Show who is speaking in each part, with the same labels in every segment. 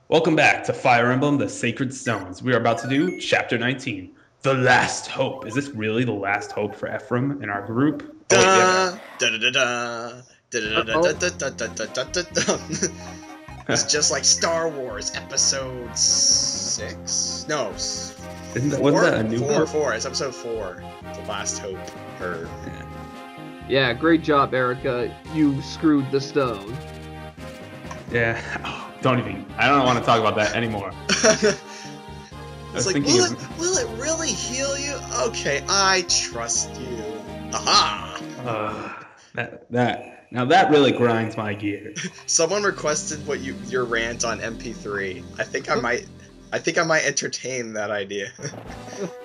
Speaker 1: Welcome back to Fire Emblem, the Sacred Stones. We are about to do Chapter 19, The Last Hope. Is this really the last hope for Ephraim in our group? Oh, wait, yeah.
Speaker 2: Da da da da da da da da da da da da da. It's just like Star Wars Episode 6. No,
Speaker 1: Wasn't that a new one?
Speaker 2: Four. It's Episode 4. The Last Hope.
Speaker 3: Yeah, great job, Eirika. You screwed the stone.
Speaker 1: Yeah. Oh, I don't want to talk about that anymore.
Speaker 2: It's like, will it really heal you? Okay, I trust you. Aha!
Speaker 1: Now that really grinds my gears.
Speaker 2: Someone requested your rant on MP3. I think I might entertain that idea.
Speaker 1: I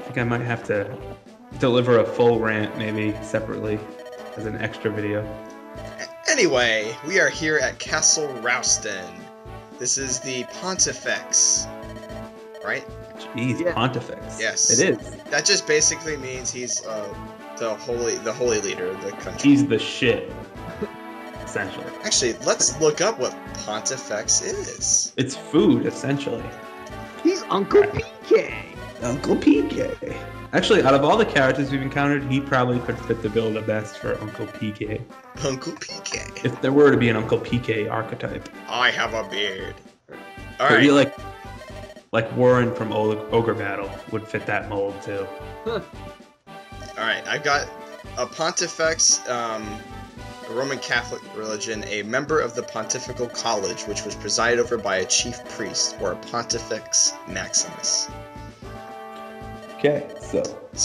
Speaker 1: think I might have to deliver a full rant, maybe separately, as an extra video.
Speaker 2: Anyway, we are here at Castle Rausten. This is the Pontifex, right?
Speaker 1: Jeez, yeah. Pontifex.
Speaker 2: Yes,
Speaker 1: it is.
Speaker 2: That just basically means he's the holy leader of the country.
Speaker 1: He's the shit, essentially.
Speaker 2: Actually, let's look up what Pontifex is.
Speaker 1: It's food, essentially.
Speaker 3: He's Uncle PK.
Speaker 1: Uncle PK. Actually, out of all the characters we've encountered, he probably could fit the bill the best for Uncle PK.
Speaker 2: Uncle PK.
Speaker 1: If there were to be an Uncle PK archetype.
Speaker 2: I have a beard.
Speaker 1: All right. Like Warren from Ogre Battle would fit that mold too.
Speaker 3: Huh.
Speaker 2: All right, I've got a Pontifex, a Roman Catholic religion, a member of the Pontifical College, which was presided over by a chief priest, or a Pontifex Maximus.
Speaker 1: Okay,
Speaker 2: so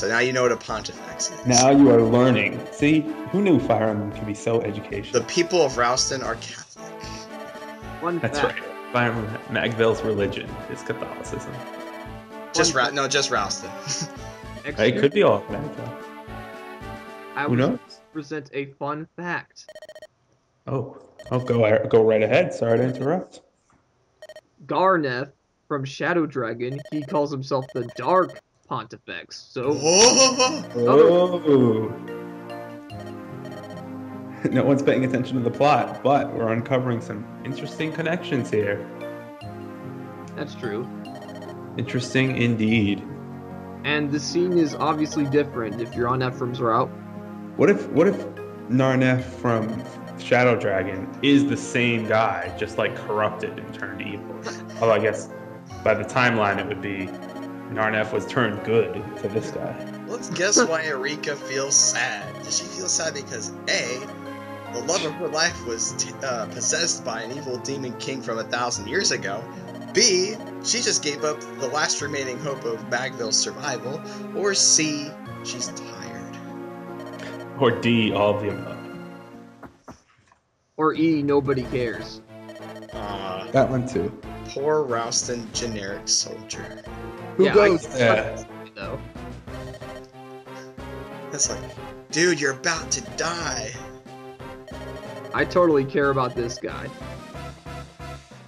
Speaker 2: now you know what a Pontifex is.
Speaker 1: Now you are learning. See, who knew Fire Emblem could be so educational?
Speaker 2: The people of Rausten are Catholic.
Speaker 1: That's right. Fire Emblem Magvel's religion is Catholicism.
Speaker 2: Just Rausten.
Speaker 1: It could be all Magvel. Who knows?
Speaker 3: Present a fun fact.
Speaker 1: Oh, I'll go right ahead. Sorry to interrupt.
Speaker 3: Garneth from Shadow Dragon, he calls himself the Dark Pontifex. So,
Speaker 1: no one's paying attention to the plot, but we're uncovering some interesting connections here.
Speaker 3: That's true.
Speaker 1: Interesting indeed.
Speaker 3: And the scene is obviously different if you're on Ephraim's route.
Speaker 1: What if Narnef from Shadow Dragon is the same guy, just like corrupted and turned evil? Although I guess by the timeline it would be Narnef was turned good to this guy.
Speaker 2: Let's guess why Eirika feels sad. Does she feel sad because A, the love of her life was possessed by an evil demon king from 1,000 years ago? B, she just gave up the last remaining hope of Magvel's survival? Or C, she's tired?
Speaker 1: Or D, all of the above.
Speaker 3: Or E, nobody cares.
Speaker 1: That one too.
Speaker 2: Poor Rausten generic soldier.
Speaker 1: Who goes there?
Speaker 3: Though.
Speaker 2: It's like, dude, you're about to die.
Speaker 3: I totally care about this guy.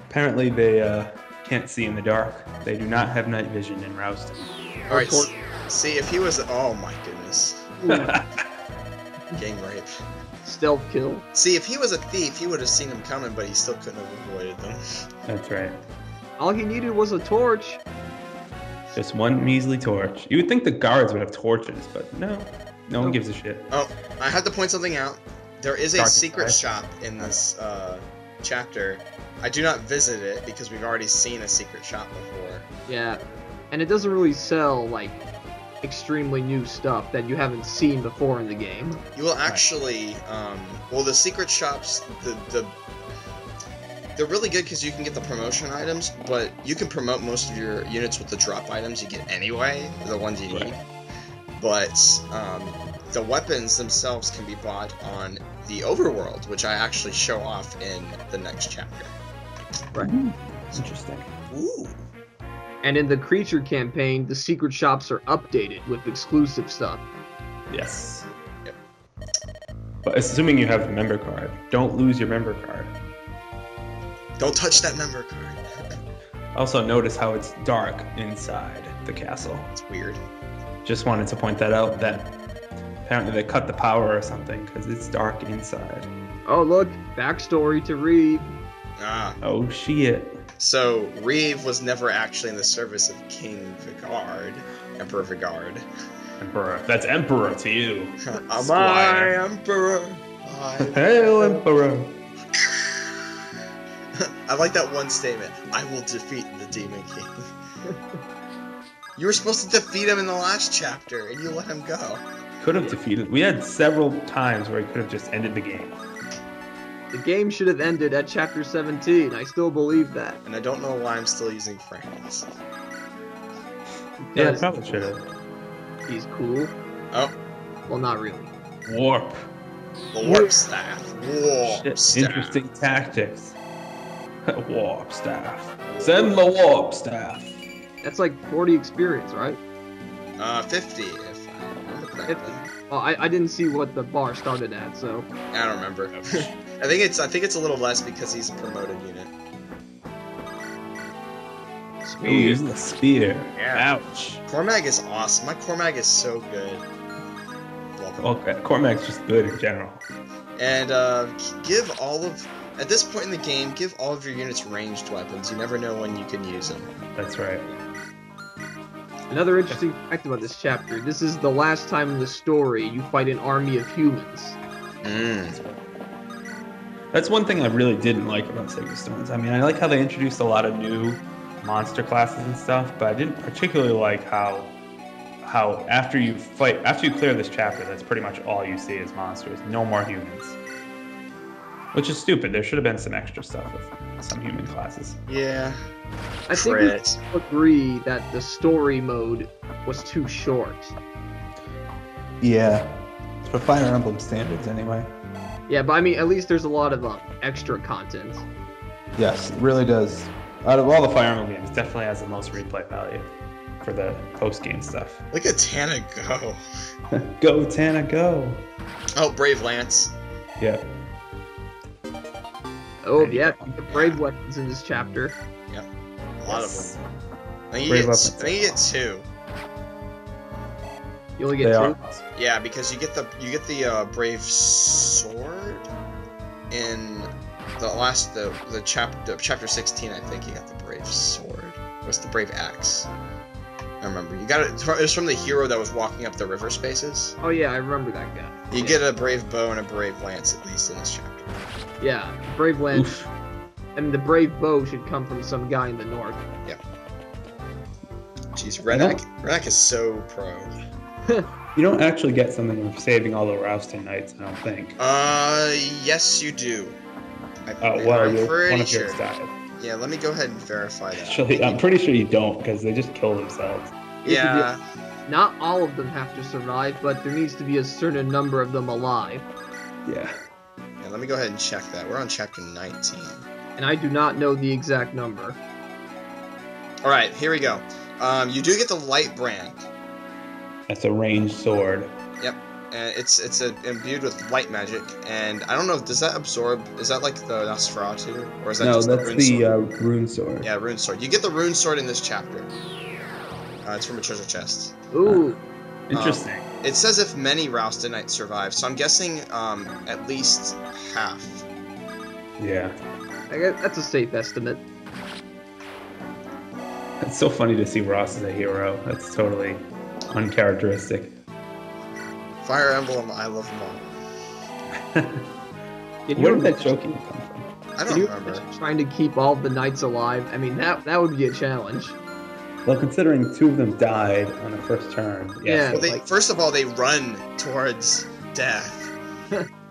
Speaker 1: Apparently they can't see in the dark. They do not have night vision in Rausten.
Speaker 2: Alright, see, if he was... Oh my goodness. Gang rape.
Speaker 3: Stealth kill.
Speaker 2: See, if he was a thief, he would have seen them coming, but he still couldn't have avoided them.
Speaker 1: That's right.
Speaker 3: All he needed was a torch.
Speaker 1: Just one measly torch. You would think the guards would have torches, but no. No one gives a shit.
Speaker 2: Oh, I have to point something out. There is a secret shop in this chapter. I do not visit it because we've already seen a secret shop before.
Speaker 3: Yeah, and it doesn't really sell, like, extremely new stuff that you haven't seen before in the game.
Speaker 2: You will actually, well, the secret shops, they're really good because you can get the promotion items, but you can promote most of your units with the drop items you get anyway, the ones you need. But the weapons themselves can be bought on the overworld, which I actually show off in the next chapter.
Speaker 3: Right.
Speaker 1: Interesting.
Speaker 2: Ooh.
Speaker 3: And in the creature campaign, the secret shops are updated with exclusive stuff.
Speaker 1: Yes.
Speaker 2: Yep.
Speaker 1: But assuming you have the member card, don't lose your member card.
Speaker 2: Don't touch that member card.
Speaker 1: Also notice how it's dark inside the castle.
Speaker 2: It's weird.
Speaker 1: Just wanted to point that out, that apparently they cut the power or something because it's dark inside.
Speaker 3: Oh look, backstory to Riev.
Speaker 2: Ah.
Speaker 1: Oh shit.
Speaker 2: So Riev was never actually in the service of King Vigard, Emperor Vigard.
Speaker 1: Emperor. That's Emperor to you.
Speaker 2: Am
Speaker 1: Squire.
Speaker 2: I Emperor?
Speaker 1: Hail, Emperor.
Speaker 2: I like that one statement. I will defeat the Demon King. You were supposed to defeat him in the last chapter, and you let him go.
Speaker 1: Could have defeated. We had several times where he could have just ended the game.
Speaker 3: The game should have ended at chapter 17. I still believe that.
Speaker 2: And I don't know why I'm still using Franz.
Speaker 1: Yeah,
Speaker 3: Yes.
Speaker 1: probably should have.
Speaker 3: He's cool.
Speaker 2: Oh,
Speaker 3: Well, not really.
Speaker 1: Warp.
Speaker 2: the warp staff. Warp
Speaker 1: Shit.
Speaker 2: staff.
Speaker 1: Interesting tactics. Warp staff. Send the warp staff.
Speaker 3: That's like 40 experience, right?
Speaker 2: 50, if I remember correctly.
Speaker 3: Well, I didn't see what the bar started at, so.
Speaker 2: I don't remember. I think it's a little less because he's a promoted unit.
Speaker 1: Ooh, using the spear.
Speaker 2: Yeah.
Speaker 1: Ouch.
Speaker 2: Cormag is awesome. My Cormag is so good. Love him.
Speaker 1: Okay, Cormac's just good in general.
Speaker 2: And give all of at this point in the game, give all of your units ranged weapons. You never know when you can use them.
Speaker 1: That's right.
Speaker 3: Another interesting fact about this chapter, this is the last time in the story you fight an army of humans.
Speaker 1: That's one thing I really didn't like about Sacred Stones. I mean, I like how they introduced a lot of new monster classes and stuff, but I didn't particularly like how after you clear this chapter, that's pretty much all you see is monsters. No more humans. We stupid. There should have been some extra stuff with some human classes.
Speaker 2: Yeah.
Speaker 3: I think we agree that the story mode was too short.
Speaker 1: Yeah. For Fire Emblem standards, anyway.
Speaker 3: Yeah, but I mean, at least there's a lot of extra content.
Speaker 1: Yes, it really does. Out of all the Fire Emblem games, definitely has the most replay value for the post-game stuff.
Speaker 2: Look at Tana go.
Speaker 1: Go, Tana, go.
Speaker 2: Oh, Brave Lance.
Speaker 1: Yeah.
Speaker 3: Oh, yeah, the brave weapons in this chapter.
Speaker 2: Yep. A lot of them. I think you get two.
Speaker 3: You only get two?
Speaker 2: Yeah, because you get the brave sword in the chapter 16. I think you got the brave sword. Or was the brave axe? I remember. You got it. It was from the hero that was walking up the river spaces.
Speaker 3: Oh yeah, I remember that guy.
Speaker 2: You get a brave bow and a brave lance at least in this chapter.
Speaker 3: Yeah, brave lance. And the brave bow should come from some guy in the north.
Speaker 2: Yeah. Jeez, Renak is so pro.
Speaker 1: You don't actually get something for saving all the Rausten Knights, I don't think.
Speaker 2: Yes you do.
Speaker 1: I'm pretty sure.
Speaker 2: Yeah, let me go ahead and verify that.
Speaker 1: Actually, I'm pretty sure you don't, because they just kill themselves.
Speaker 2: Yeah.
Speaker 3: Not all of them have to survive, but there needs to be a certain number of them alive.
Speaker 1: Yeah.
Speaker 2: Yeah, let me go ahead and check that. We're on chapter 19.
Speaker 3: And I do not know the exact number.
Speaker 2: Alright, here we go. You do get the light brand.
Speaker 1: That's a ranged sword.
Speaker 2: Yep. And it's imbued with light magic, and I don't know, does that absorb, is that like the Nosferatu? Or is that just the rune sword?
Speaker 1: Rune sword.
Speaker 2: Yeah, rune sword. You get the rune sword in this chapter. It's from a treasure chest.
Speaker 3: Ooh.
Speaker 1: Interesting.
Speaker 2: It says if many Rausten Knights survive, so I'm guessing at least half.
Speaker 1: Yeah.
Speaker 3: I guess that's a safe estimate.
Speaker 1: It's so funny to see Ross as a hero. That's totally uncharacteristic.
Speaker 2: Fire Emblem, I love them all.
Speaker 1: Where did that joking come from?
Speaker 2: I don't remember.
Speaker 3: Trying to keep all the knights alive. I mean, that would be a challenge.
Speaker 1: Well, considering two of them died on the first turn.
Speaker 3: Yeah.
Speaker 2: Well, first of all, they run towards death.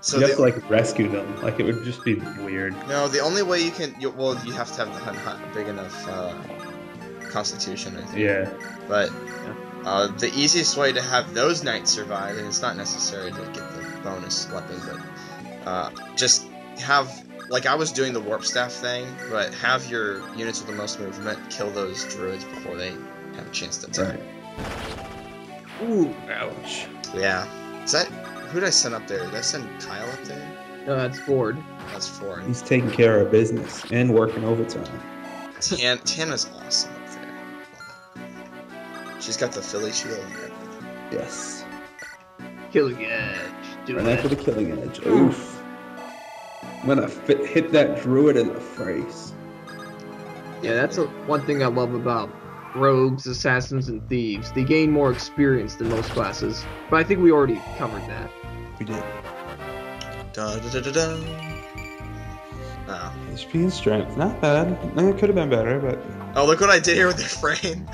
Speaker 2: So
Speaker 1: you have to like rescue them. Like it would just be weird.
Speaker 2: No, the only way you can, you have to have a big enough constitution, I think.
Speaker 1: Yeah.
Speaker 2: But the easiest way to have those knights survive, and it's not necessary to get the bonus weapon, but just have, like I was doing the warp staff thing, but have your units with the most movement kill those druids before they have a chance to attack.
Speaker 1: Right. Ooh, ouch.
Speaker 2: Yeah. Is that, who did I send up there? Did I send Kyle up there?
Speaker 3: No, that's Ford.
Speaker 2: That's Ford.
Speaker 1: He's taking care of business and working overtime.
Speaker 2: Tana's awesome up there. Love it. She's got the Philly shield and everything.
Speaker 1: Yes.
Speaker 3: Killing edge.
Speaker 1: Run after the killing edge. Oof. I'm gonna hit that druid in the face.
Speaker 3: Yeah, that's one thing I love about rogues, assassins, and thieves. They gain more experience than most classes. But I think we already covered that.
Speaker 1: We did.
Speaker 2: Da da da da da. Oh.
Speaker 1: HP and strength, not bad. It could have been better, but
Speaker 2: Oh, look what I did here with the frame.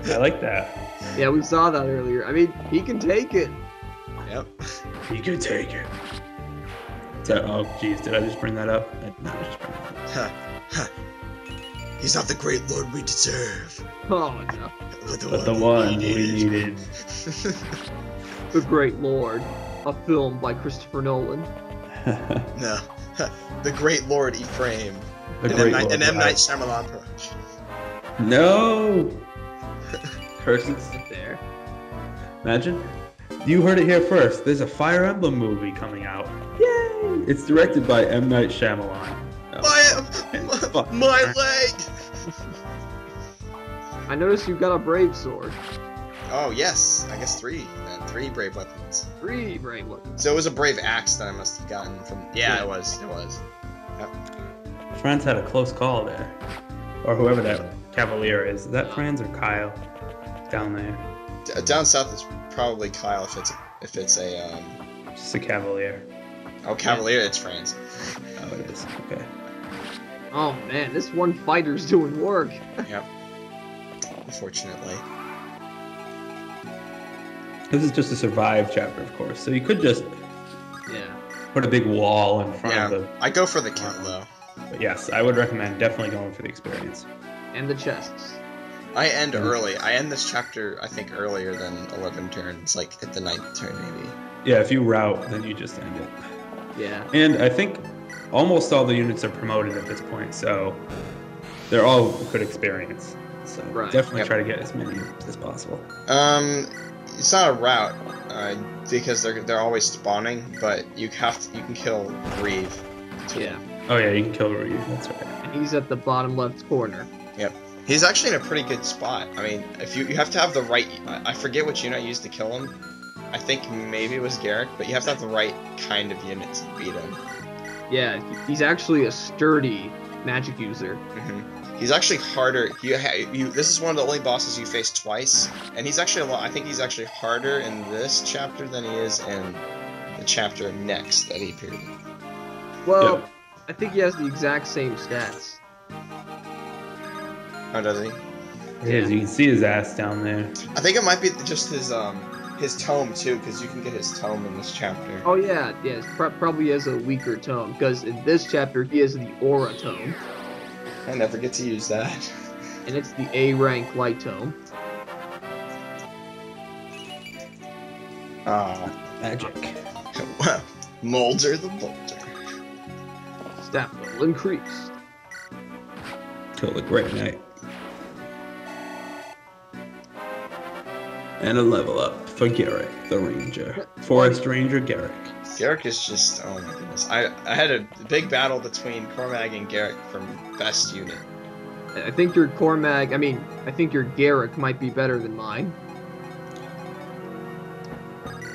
Speaker 1: I like that.
Speaker 3: Yeah, we saw that earlier. I mean, he can take it.
Speaker 2: Yep.
Speaker 1: You can take it. Oh, jeez, did I just bring that up? I did not just bring that up.
Speaker 2: Ha. He's not the great lord we deserve.
Speaker 3: Oh, no.
Speaker 2: But
Speaker 1: the one we needed.
Speaker 3: The Great Lord. A film by Christopher Nolan.
Speaker 2: No. The great lord Ephraim.
Speaker 1: The great Lord.
Speaker 2: An M. Night Shyamalan approach.
Speaker 1: No! Curses.
Speaker 3: There.
Speaker 1: Imagine. You heard it here first. There's a Fire Emblem movie coming out. Yay! It's directed by M. Night Shyamalan.
Speaker 2: My leg!
Speaker 3: I noticed you've got a brave sword.
Speaker 2: Oh, yes. I guess 3. Then 3 brave weapons.
Speaker 3: 3 brave weapons.
Speaker 2: So it was a brave axe that I must have gotten from... Yeah, it was. It was. Yep.
Speaker 1: Franz had a close call there. Or whoever that Cavalier is. Is that Franz or Kyle? Down there.
Speaker 2: Down south is probably Kyle if it's a
Speaker 1: Just a Cavalier.
Speaker 2: Oh, Cavalier, it's Franz.
Speaker 1: Oh, it is. Okay.
Speaker 3: Oh man, this one fighter's doing work.
Speaker 2: Yep. Unfortunately.
Speaker 1: This is just a survive chapter, of course. So you could just put a big wall in front of the...
Speaker 2: I go for the kill, though.
Speaker 1: But yes, I would recommend definitely going for the experience.
Speaker 3: And the chests.
Speaker 2: I end early. I end this chapter, I think, earlier than 11 turns, like at the 9th turn, maybe.
Speaker 1: Yeah, if you route, then you just end it.
Speaker 3: Yeah.
Speaker 1: And I think almost all the units are promoted at this point, so they're all good experience. So definitely try to get as many as possible.
Speaker 2: It's not a route, because they're always spawning, but you can kill Riev too.
Speaker 3: Yeah.
Speaker 1: Oh yeah, you can kill Riev, that's right.
Speaker 3: And he's at the bottom left corner.
Speaker 2: Yep. He's actually in a pretty good spot. I mean, if you have to have the right... I forget which unit I used to kill him. I think maybe it was Garrick, but you have to have the right kind of unit to beat him.
Speaker 3: Yeah, he's actually a sturdy magic user.
Speaker 2: Mm-hmm. He's actually harder. This is one of the only bosses you face twice, and he's actually I think he's actually harder in this chapter than he is in the chapter next that he appeared in.
Speaker 3: Well, I think he has the exact same stats.
Speaker 2: Oh, does he?
Speaker 1: It is. You can see his ass down there.
Speaker 2: I think it might be just his tome too, because you can get his tome in this chapter.
Speaker 3: Oh yeah, probably has a weaker tome, because in this chapter he has the aura tome.
Speaker 2: I never get to use that.
Speaker 3: And it's the A rank light tome.
Speaker 1: Magic.
Speaker 2: Molder the Molder.
Speaker 3: Stat level increased.
Speaker 1: Kill the Great Knight. And a level up for Garrick, the Ranger. Forest Ranger Garrick.
Speaker 2: Garrick is just, oh my goodness. I had a big battle between Cormag and Garrick from best unit.
Speaker 3: I think your Garrick might be better than mine.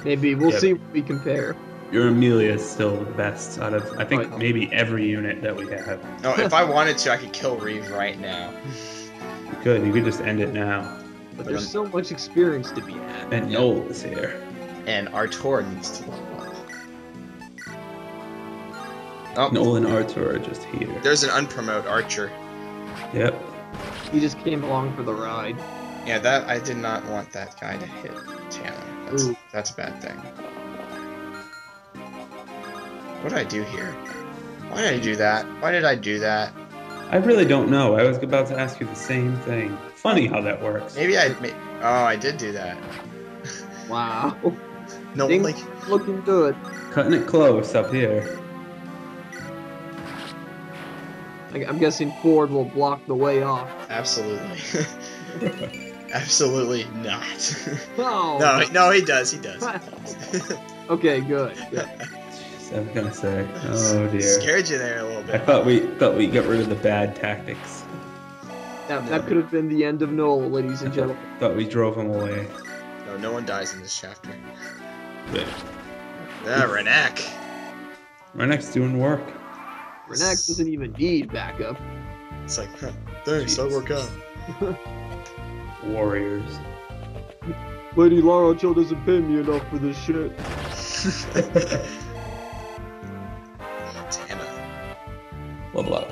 Speaker 3: Maybe, we'll see what we compare.
Speaker 1: Your Amelia is still the best out of, I think, maybe every unit that we have.
Speaker 2: Oh, if I wanted to, I could kill Riev right now.
Speaker 1: You could just end it now.
Speaker 3: But there's so much experience to be had.
Speaker 1: And Noel is here.
Speaker 2: And Artur needs to level up. Oh.
Speaker 1: Noel and Artur are just here.
Speaker 2: There's an unpromoted archer.
Speaker 1: Yep.
Speaker 3: He just came along for the ride.
Speaker 2: Yeah, I did not want that guy to hit Tanner. That's a bad thing. What did I do here? Why did I do that? Why did I do that?
Speaker 1: I really don't know. I was about to ask you the same thing. Funny how that works.
Speaker 2: Maybe I did do that.
Speaker 3: Wow.
Speaker 2: No,
Speaker 3: things looking good.
Speaker 1: Cutting it close up here.
Speaker 3: I'm guessing Ford will block the way off.
Speaker 2: Absolutely. Absolutely not.
Speaker 3: Oh.
Speaker 2: No, he does.
Speaker 3: Okay, good.
Speaker 1: I was gonna say, oh dear.
Speaker 2: Scared you there a little bit.
Speaker 1: I thought we got rid of the bad tactics.
Speaker 3: That could have been the end of Noel, ladies and gentlemen.
Speaker 1: Thought we drove him away.
Speaker 2: No one dies in this chapter.
Speaker 1: Good.
Speaker 2: Renek.
Speaker 1: Renek's doing work.
Speaker 3: Renek doesn't even need backup.
Speaker 2: It's like, huh, thanks, I'll work out.
Speaker 1: Warriors.
Speaker 3: Lady Lara Cho doesn't pay me enough for this shit.
Speaker 2: Damn it.
Speaker 1: Blah blah.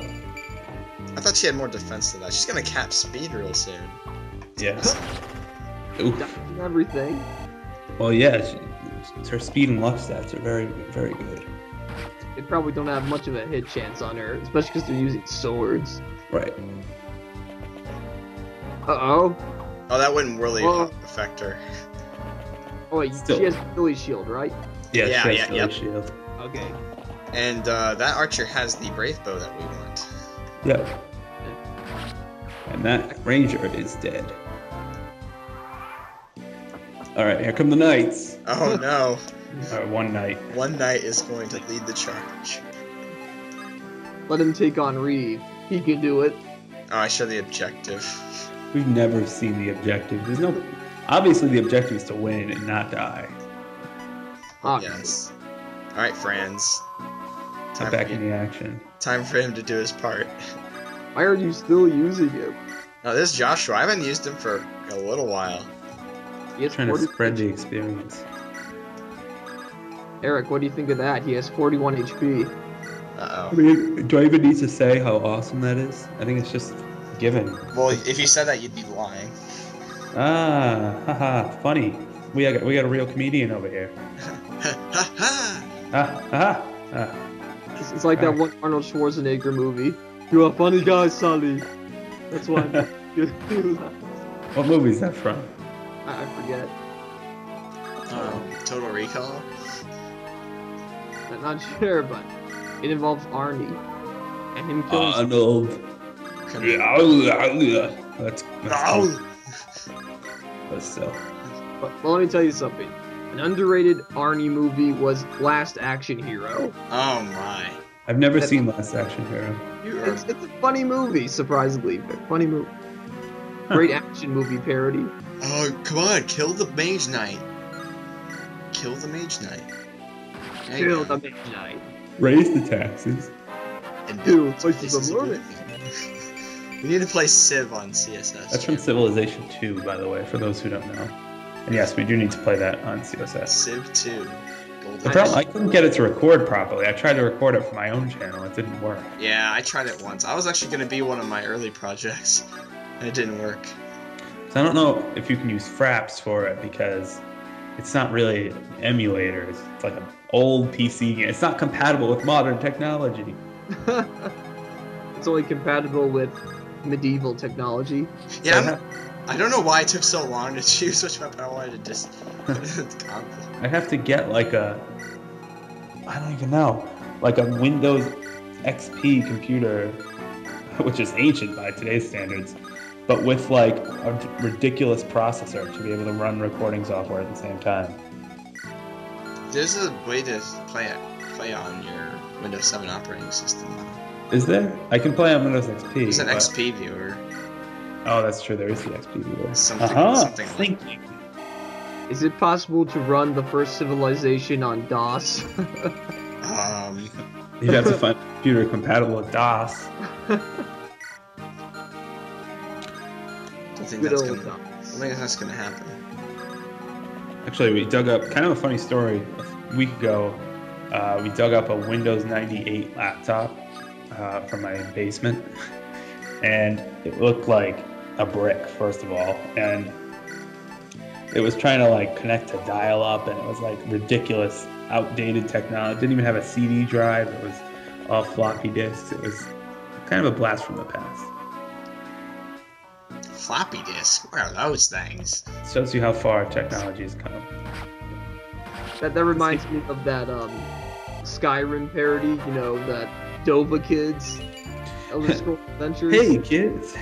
Speaker 2: I thought she had more defense than that. She's gonna cap speed real soon.
Speaker 1: Yeah. Oof.
Speaker 3: Dodging everything.
Speaker 1: Well, yeah. Her speed and luck stats are very, very good.
Speaker 3: They probably don't have much of a hit chance on her, especially because they're using swords.
Speaker 1: Right.
Speaker 3: Uh-oh.
Speaker 2: Oh, that wouldn't really affect her.
Speaker 3: Oh, wait,
Speaker 1: Still.
Speaker 3: she has Billy Shield, right?
Speaker 1: Yeah,
Speaker 2: Yeah,
Speaker 1: she
Speaker 2: yeah,
Speaker 1: has Philly
Speaker 2: yep.
Speaker 1: shield.
Speaker 3: Okay.
Speaker 2: And that archer has the brave bow that we want.
Speaker 1: Yep. And that ranger is dead. Alright, here come the knights.
Speaker 2: Oh no.
Speaker 1: Alright, one knight.
Speaker 2: One knight is going to lead the charge.
Speaker 3: Let him take on Riev. He can do it.
Speaker 2: Oh, I show the objective.
Speaker 1: We've never seen the objective. There's no. Obviously, the objective is to win and not die.
Speaker 2: Yes. Alright, friends.
Speaker 1: Get back in the action.
Speaker 2: Time for him to do his part.
Speaker 3: Why are you still using him?
Speaker 2: Now, this is Joshua. I haven't used him for a little while.
Speaker 3: He has
Speaker 1: Trying to
Speaker 3: 40
Speaker 1: spread the experience.
Speaker 3: Eric, what do you think of that? He has 41 HP.
Speaker 2: Uh-oh.
Speaker 1: I mean, do I even need to say how awesome that is? I think it's just given.
Speaker 2: Well, if you said that, you'd be lying.
Speaker 1: Ah, haha, funny. We got a real comedian over here.
Speaker 2: Ha ha ha!
Speaker 1: Ah, ah, ah.
Speaker 3: It's like that one Arnold Schwarzenegger movie. You're a funny guy, Sully. That's why I'm
Speaker 1: What movie is that from?
Speaker 3: I forget.
Speaker 2: Total Recall?
Speaker 3: I'm not sure, but it involves Arnie. And him killing
Speaker 1: Arnold. That's
Speaker 2: No!
Speaker 1: But still.
Speaker 3: Well, let me tell you something. An underrated Arnie movie was Last Action Hero.
Speaker 2: Oh my.
Speaker 1: I've never seen Last Action Hero.
Speaker 3: It's a funny movie, surprisingly. Funny movie. Great action movie parody.
Speaker 2: Oh, come on, kill the Mage Knight. Kill the Mage Knight. There you
Speaker 3: Kill
Speaker 2: go.
Speaker 3: the Midnight.
Speaker 1: Raise the taxes.
Speaker 2: And
Speaker 3: Dude,
Speaker 2: this
Speaker 3: places
Speaker 2: is
Speaker 3: of
Speaker 2: a good
Speaker 3: learning.
Speaker 2: thing. We need to play Civ on CSS.
Speaker 1: That's from Civilization 2, by the way, for those who don't know. And yes, we do need to play that on CSS.
Speaker 2: Civ 2.
Speaker 1: The problem, I couldn't get it to record properly. I tried to record it for my own channel. It didn't work.
Speaker 2: Yeah, I tried it once. I was actually going to be one of my early projects, and it didn't work.
Speaker 1: So I don't know if you can use Fraps for it because it's not really an emulator. It's like an old PC game. It's not compatible with modern technology.
Speaker 3: It's only compatible with medieval technology.
Speaker 2: Yeah, I don't know why it took so long to choose which weapon I wanted to just put in the conflict.
Speaker 1: I have to get like a, I don't even know, like a Windows XP computer, which is ancient by today's standards, but with like a ridiculous processor to be able to run recording software at the same time.
Speaker 2: There's a way to play on your Windows 7 operating system.
Speaker 1: Is there? I can play on Windows XP.
Speaker 2: There's an
Speaker 1: but-
Speaker 2: XP viewer.
Speaker 1: Oh, that's true. There is the XP viewer.
Speaker 2: Something like
Speaker 1: Thank you.
Speaker 3: Is it possible to run the first civilization on DOS?
Speaker 1: You'd have to find a computer compatible with DOS.
Speaker 2: I think
Speaker 3: Good
Speaker 2: that's
Speaker 3: old
Speaker 2: gonna. I
Speaker 3: DOS.
Speaker 2: think that's gonna happen.
Speaker 1: Actually, we dug up kind of a funny story a week ago. We dug up a Windows 98 laptop from my basement, and it looked like a brick, first of all, and it was trying to like connect to dial-up, and it was like ridiculous, outdated technology. It didn't even have a CD drive. It was all floppy disks. It was kind of a blast from the past.
Speaker 2: Floppy disk. Where are those things?
Speaker 1: Shows you how far technology has come.
Speaker 3: That reminds me of that Skyrim parody, you know, that Dova Kids, Elder Scrolls Adventures.
Speaker 1: Hey, kids!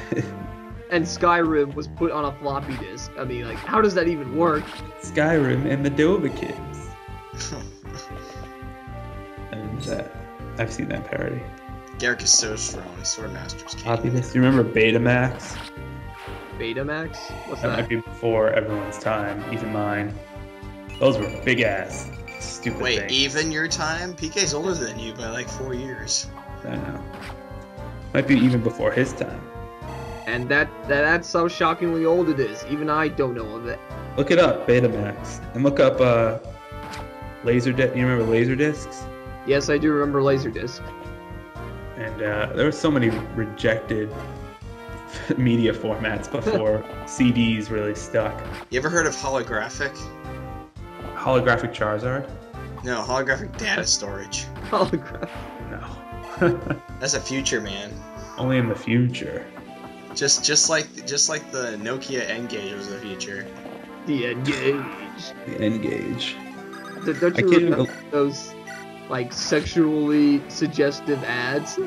Speaker 3: And Skyrim was put on a floppy disk. I mean, like, how does that even work?
Speaker 1: Skyrim and the Dova Kids. And I've seen that parody.
Speaker 2: Garrick is so strong. Swordmasters can't.
Speaker 1: Floppy disk. Do you remember Betamax?
Speaker 3: Betamax? What's
Speaker 1: That
Speaker 3: that?
Speaker 1: might be before everyone's time, even mine. Those were big ass, stupid
Speaker 2: Wait,
Speaker 1: things.
Speaker 2: even your time? PK's older than you by like 4 years.
Speaker 1: I know. Might be even before his time.
Speaker 3: And that's how shockingly old it is. Even I don't know of it.
Speaker 1: Look it up, Betamax, and look up Laserdisc. You remember Laserdiscs?
Speaker 3: Yes, I do remember Laserdisc.
Speaker 1: And there were so many rejected media formats before CDs really stuck.
Speaker 2: You ever heard of holographic?
Speaker 1: Holographic Charizard?
Speaker 2: No, holographic data storage.
Speaker 3: Holograph.
Speaker 1: No.
Speaker 2: That's a future, man.
Speaker 1: Only in the future.
Speaker 2: Just like the Nokia N-Gage was the future.
Speaker 3: The N-Gage.
Speaker 1: The N-Gage.
Speaker 3: Don't you remember those, like, sexually suggestive ads?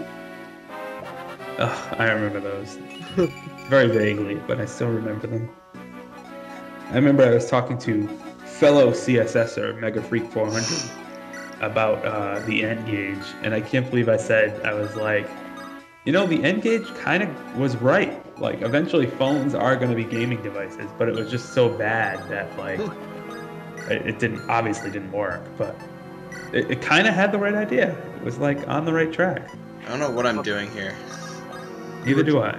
Speaker 1: Ugh, I remember those. Very vaguely, but I still remember them. I remember I was talking to fellow CSSer, Mega Freak 400, about the N-Gage, and I can't believe I said, I was like, you know, the N-Gage kind of was right. Like, eventually phones are going to be gaming devices, but it was just so bad that, like, it obviously didn't work, but it kind of had the right idea. It was, like, on the right track.
Speaker 2: I don't know what I'm doing here.
Speaker 1: Neither do I.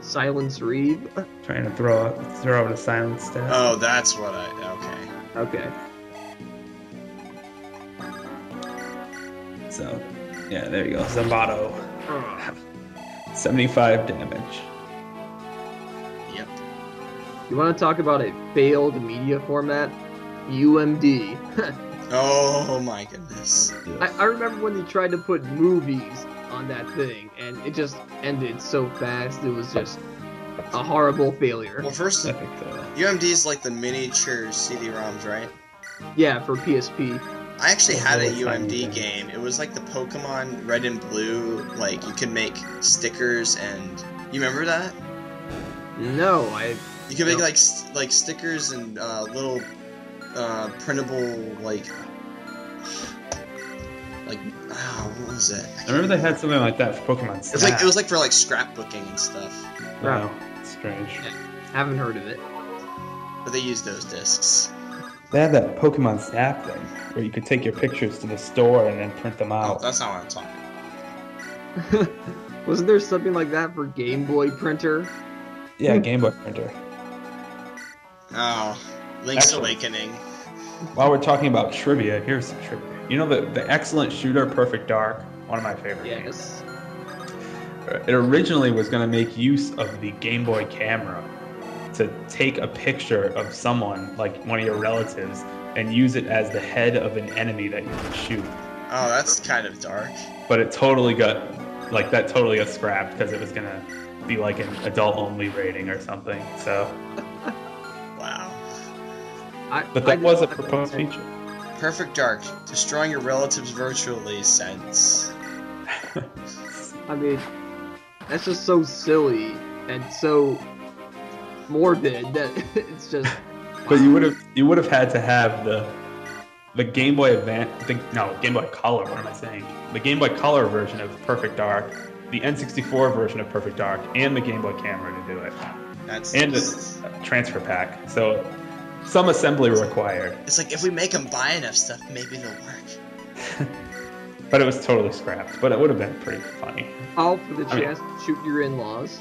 Speaker 3: Silence Riev.
Speaker 1: Trying to throw out a silence stat.
Speaker 2: Oh, that's what
Speaker 3: Okay.
Speaker 1: So, yeah, there you go. Zambato. 75 damage.
Speaker 2: Yep.
Speaker 3: You want to talk about a failed media format? UMD.
Speaker 2: Oh my goodness.
Speaker 3: I remember when they tried to put movies on that thing, and it just ended so fast. It was just a horrible failure.
Speaker 2: Well, first,
Speaker 1: Epic fail.
Speaker 2: UMD is like the miniature CD-ROMs, right?
Speaker 3: Yeah, for PSP.
Speaker 2: I actually had a
Speaker 1: Oh,
Speaker 2: UMD
Speaker 1: tiny.
Speaker 2: game. It was like the Pokemon Red and Blue. Like, you could make stickers, and you remember that?
Speaker 3: No,
Speaker 2: You could make
Speaker 3: No.
Speaker 2: like stickers and little printable like what was it?
Speaker 1: I remember they had something like that for Pokemon Snap.
Speaker 2: It was like for like scrapbooking and stuff,
Speaker 1: Wow, strange.
Speaker 3: haven't heard of it.
Speaker 2: but they used those discs.
Speaker 1: They had that Pokemon Snap thing where you could take your pictures to the store and then print them
Speaker 2: Oh,
Speaker 1: out.
Speaker 2: that's not what I'm talking.
Speaker 3: Wasn't there something like that for Game Boy printer?
Speaker 1: Yeah, Game Boy printer.
Speaker 2: Oh, Link's
Speaker 1: Actually-
Speaker 2: Awakening.
Speaker 1: While we're talking about trivia, here's some trivia. You know the excellent shooter Perfect Dark? One of my favorite games.
Speaker 3: Yes.
Speaker 1: It originally was going to make use of the Game Boy camera to take a picture of someone, like one of your relatives, and use it as the head of an enemy that you could shoot.
Speaker 2: Oh, that's kind of dark.
Speaker 1: But it totally got scrapped because it was going to be like an adult-only rating or something. So,
Speaker 2: Wow.
Speaker 1: but that was a proposed feature.
Speaker 2: Perfect Dark. Destroying your relatives virtually sense.
Speaker 3: I mean, that's just so silly and so morbid that it's just.
Speaker 1: But you would have had to have the Game Boy Game Boy Color. What am I saying? The Game Boy Color version of Perfect Dark, the N64 version of Perfect Dark, and the Game Boy camera to do it,
Speaker 2: That's
Speaker 1: and a transfer pack. So some assembly required.
Speaker 2: It's like if we make them buy enough stuff, maybe they'll work.
Speaker 1: But it was totally scrapped. But it would have been pretty funny,
Speaker 3: All for the chance to shoot your in-laws.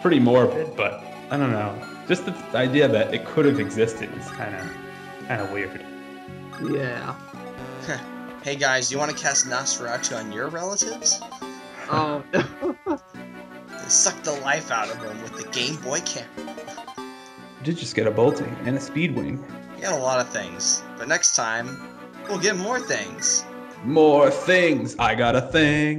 Speaker 1: pretty morbid. But I don't know. Just the idea that it could have existed is kind of weird.
Speaker 3: Yeah.
Speaker 2: Hey guys, you want to cast Nosferatu on your relatives?
Speaker 3: Oh.
Speaker 2: Suck the life out of them with the Game Boy camera.
Speaker 1: You did just get a bolting and a speed wing.
Speaker 2: We got a lot of things, but next time we'll get more things.
Speaker 1: More things. I got a thing.